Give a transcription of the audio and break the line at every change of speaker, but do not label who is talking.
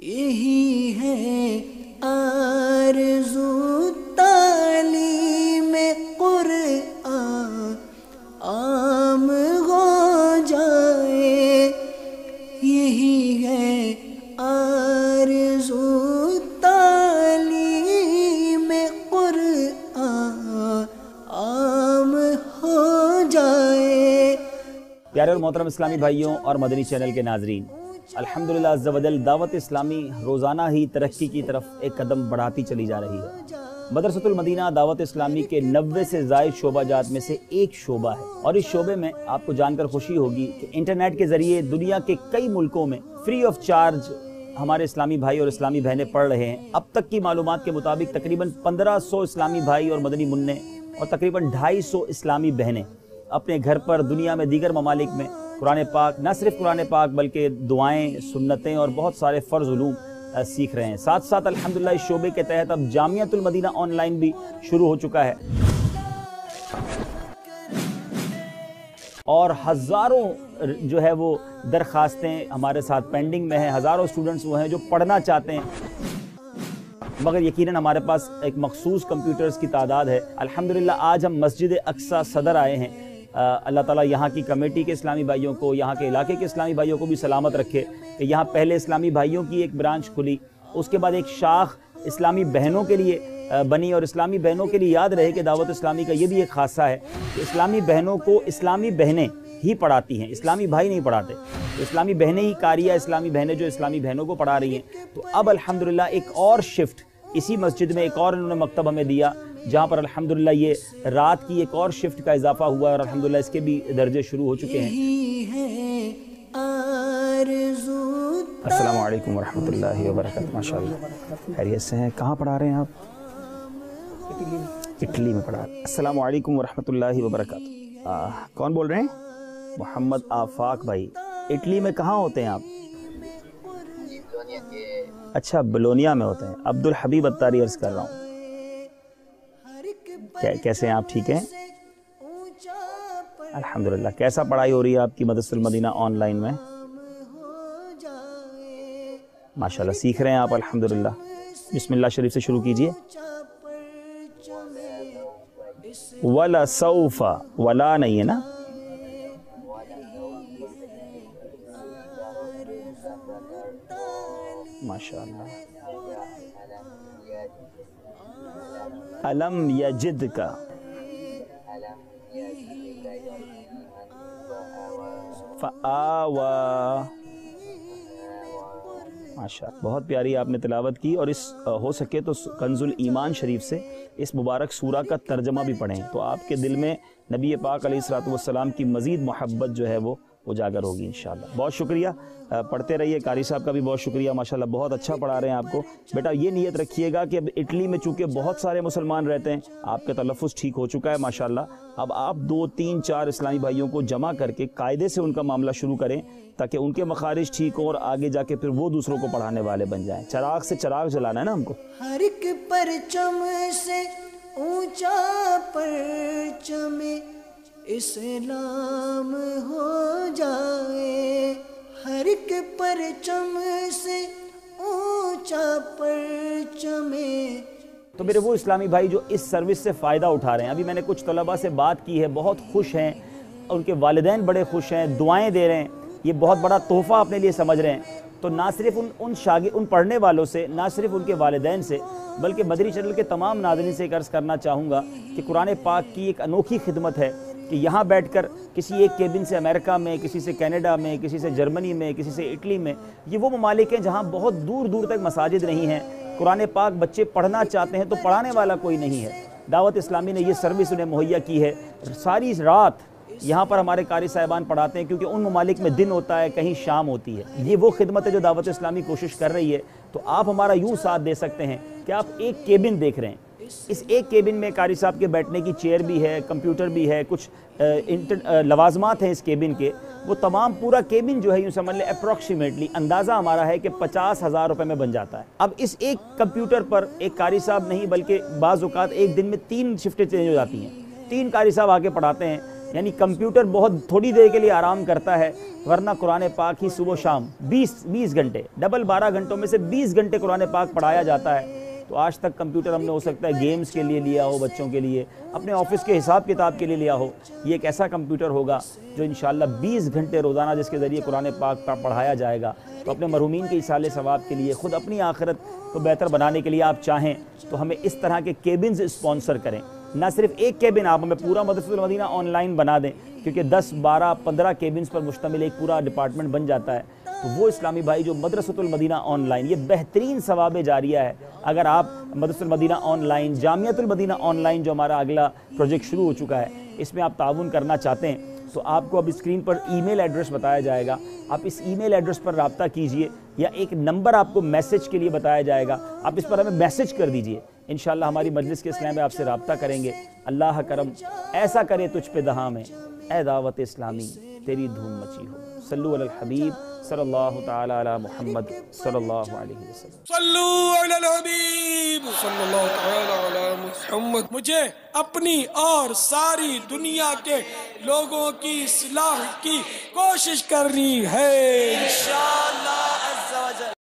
یہی ہے آرزو تعلیم قرآن عام ہو جائے، یہی ہے آرزو تعلیم قرآن عام ہو جائے۔
پیارے اور محترم اسلامی بھائیوں اور مدنی چینل کے ناظرین، الحمدللہ عز و جل دعوت اسلامی روزانہ ہی ترقی کی طرف ایک قدم بڑھاتی چلی جا رہی ہے۔ مدرسۃ المدینہ دعوت اسلامی کے 90 سے زائد شعبہ جات میں سے ایک شعبہ ہے، اور اس شعبے میں آپ کو جان کر خوشی ہوگی کہ انٹرنیٹ کے ذریعے دنیا کے کئی ملکوں میں فری آف چارج ہمارے اسلامی بھائی اور اسلامی بہنیں پڑھ رہے ہیں۔ اب تک کی معلومات کے مطابق تقریباً 1500 اسلامی بھائی اور مدنی منع اور تقریباً 250 اسلامی بہنیں اپنے گھر پر دنیا میں دیگر ممالک میں قرآن پاک، نہ صرف قرآن پاک بلکہ دعائیں، سنتیں اور بہت سارے فرض علوم سیکھ رہے ہیں۔ ساتھ ساتھ الحمدللہ اس شعبے کے تحت اب جامعۃ المدینہ آن لائن بھی شروع ہو چکا ہے، اور ہزاروں جو ہے وہ درخواستیں ہمارے ساتھ پینڈنگ میں ہیں، ہزاروں اسٹوڈنٹس وہ ہیں جو پڑھنا چاہتے ہیں، مگر یقیناً ہمارے پاس ایک مخصوص کمپیوٹرز کی تعداد ہے۔ الحمدللہ آج ہم مسجد اقصیٰ صدر آئے ہیں۔ اللہ تعالیٰ یہاں کی کمیٹی کے اسلامی بھائیوں کو، یہاں کے علاقے کے اسلامی بھائیوں کو بھی سلامت رکھے کہ یہاں پہلے اسلامی بھائیوں کی ایک برانچ کھلی، اس کے بعد ایک شاخ اسلامی بہنوں کے لیے بنی، اور اسلامی بہنوں کے لیے یاد رہے کہ دعوت اسلامی کا یہ بھی ایک خاصہ ہے کہ اسلامی بہنوں کو اسلامی بہنیں ہی پڑھاتی ہیں، اسلامی بھائی نہیں پڑھاتے، اسلامی بہنیں ہی قاریہ اسلامی بہنیں جو اسلامی بہنوں کو پڑھا رہی ہیں۔ تو اب الحمدللہ ایک اور شفٹ اسی مسجد میں ایک اور انہوں نے مکتب ہمیں دیا، جہاں پر الحمدللہ یہ رات کی ایک اور شفٹ کا اضافہ ہوا ہے، اور الحمدللہ اس کے بھی درجے شروع ہو چکے ہیں۔ السلام علیکم ورحمۃ اللہ وبرکاتہ۔ ماشاءاللہ خیریت سے ہیں؟ کہاں پڑھا رہے ہیں آپ؟ اٹلی میں پڑھا رہے ہیں۔ السلام علیکم ورحمۃ اللہ وبرکاتہ۔ کون بول رہے ہیں؟ محمد آفاق بھائی۔ اٹلی میں کہاں ہوتے ہیں آپ؟ اچھا، بلونیا میں ہوتے ہیں۔ عبد الحبیب اتاری عرض کر رہا ہوں۔ کیسے ہیں آپ؟ ٹھیک ہیں الحمدللہ۔ کیسا پڑھائی ہو رہی ہے آپ کی مدرسۃ المدینہ آن لائن میں؟ ماشاءاللہ سیکھ رہے ہیں آپ الحمدللہ۔ بسم اللہ شریف سے شروع کیجئے۔ وَلَا سَوْفَ، وَلا نہیں ہے نا؟ ماشاءاللہ۔ علم یجد کا، فآوا، ماشاء اللہ بہت پیاری آپ نے تلاوت کی، اور اس ہو سکے تو کنز الایمان شریف سے اس مبارک سورہ کا ترجمہ بھی پڑھیں تو آپ کے دل میں نبی پاک علیہ الصلوۃ والسلام کی مزید محبت جو ہے وہ اجاگر ہوگی انشاءاللہ۔ بہت شکریہ، پڑھتے رہیے۔ قاری صاحب کا بھی بہت شکریہ، ماشاءاللہ بہت اچھا پڑھا رہے ہیں آپ کو۔ بیٹا یہ نیت رکھیے گا کہ اب اٹلی میں چونکہ بہت سارے مسلمان رہتے ہیں، آپ کا تلفظ ٹھیک ہو چکا ہے ماشاءاللہ، اب آپ 2 3 4 اسلامی بھائیوں کو جمع کر کے قاعدے سے ان کا معاملہ شروع کریں تاکہ ان کے مخارج ٹھیک ہوں، اور آگے جا کے پھر وہ دوسروں کو پڑھانے والے بن جائیں۔ چراغ سے چراغ جلانا ہے نا ہم کو۔
ہر ایک پرچم سے اونچا پرچم اسلام ہو جائے، ہر ایک پرچم سے اونچا پرچم۔
تو میرے وہ اسلامی بھائی جو اس سروس سے فائدہ اٹھا رہے ہیں، ابھی میں نے کچھ طلباء سے بات کی ہے، بہت خوش ہیں، ان کے والدین بڑے خوش ہیں، دعائیں دے رہے ہیں، یہ بہت بڑا تحفہ اپنے لیے سمجھ رہے ہیں۔ تو نہ صرف ان پڑھنے والوں سے، نہ صرف ان کے والدین سے، بلکہ مدنی چینل کے تمام ناظرین سے ایک عرض کرنا چاہوں گا کہ قرآن پاک کی ایک انوکھی خدمت ہے کہ یہاں بیٹھ کر کسی ایک کیبن سے امریکہ میں، کسی سے کینیڈا میں، کسی سے جرمنی میں، کسی سے اٹلی میں، یہ وہ ممالک ہیں جہاں بہت دور دور تک مساجد نہیں ہیں، قرآن پاک بچے پڑھنا چاہتے ہیں تو پڑھانے والا کوئی نہیں ہے۔ دعوت اسلامی نے یہ سروس انہیں مہیا کی ہے، ساری رات یہاں پر ہمارے قاری صاحبان پڑھاتے ہیں، کیونکہ ان ممالک میں دن ہوتا ہے، کہیں شام ہوتی ہے۔ یہ وہ خدمت ہے جو دعوت اسلامی کوشش کر رہی ہے، تو آپ ہمارا یوں ساتھ دے سکتے ہیں کہ آپ ایک کیبن دیکھ رہے ہیں، اس ایک کیبن میں قاری صاحب کے بیٹھنے کی چیئر بھی ہے، کمپیوٹر بھی ہے، کچھ لوازمات ہیں اس کیبن کے، وہ تمام پورا کیبن جو ہے یوں سمجھ لیں اپروکسیمیٹلی اندازہ ہمارا ہے کہ 50,000 روپے میں بن جاتا ہے۔ اب اس ایک کمپیوٹر پر ایک قاری صاحب نہیں بلکہ بعض اوقات ایک دن میں 3 شفٹیں چینج ہو جاتی ہیں، 3 قاری صاحب آ کے پڑھاتے ہیں، یعنی کمپیوٹر بہت تھوڑی دیر کے لیے آرام کرتا ہے، ورنہ قرآن پاک ہی صبح و شام 20 گھنٹے، ڈبل 12 گھنٹوں میں سے 20 گھنٹے قرآن پاک پڑھایا جاتا ہے۔ تو آج تک کمپیوٹر ہم نے ہو سکتا ہے گیمز کے لیے لیا ہو، بچوں کے لیے، اپنے آفس کے حساب کتاب کے لیے لیا ہو، یہ ایک ایسا کمپیوٹر ہوگا جو انشاءاللہ 20 گھنٹے روزانہ جس کے ذریعے قرآن پاک پڑھایا جائے گا۔ تو اپنے مرحومین کے ایصال ثواب کے لیے، خود اپنی آخرت کو بہتر بنانے کے لیے آپ چاہیں تو ہمیں اس طرح کے کیبنز اسپانسر کریں، نہ صرف ایک کیبن، آپ ہمیں پورا مدرسۃ المدینہ آن لائن بنا دیں، کیونکہ 10 12 15 کیبنز پر مشتمل ایک پورا ڈپارٹمنٹ بن جاتا ہے۔ تو وہ اسلامی بھائی جو مدرسۃ المدینہ آن لائن، یہ بہترین ثواب جاریہ ہے۔ اگر آپ مدرسۃ المدینہ آن لائن، جامعۃ المدینہ آن لائن جو ہمارا اگلا پروجیکٹ شروع ہو چکا ہے، اس میں آپ تعاون کرنا چاہتے ہیں تو آپ کو اب اسکرین پر ای میل ایڈریس بتایا جائے گا، آپ اس ای میل ایڈریس پر رابطہ کیجئے، یا ایک نمبر آپ کو میسج کے لیے بتایا جائے گا، آپ اس پر ہمیں میسج کر دیجئے، انشاءاللہ ہماری مجلس کے اسلام میں آپ سے رابطہ کریں گے۔ اللہ کرم ایسا کرے تجھ پہ دہاں میں، اے دعوت اسلامی تیری دھوم مچی ہو۔ صلو علی الحبیب صلی اللہ تعالی علی محمد صلی اللہ علیہ وسلم۔
صلو علی الحبیب صلی اللہ تعالی علی محمد۔ مجھے اپنی اور ساری دنیا کے لوگوں کی اصلاح کی کوشش کرنی ہے انشاءاللہ۔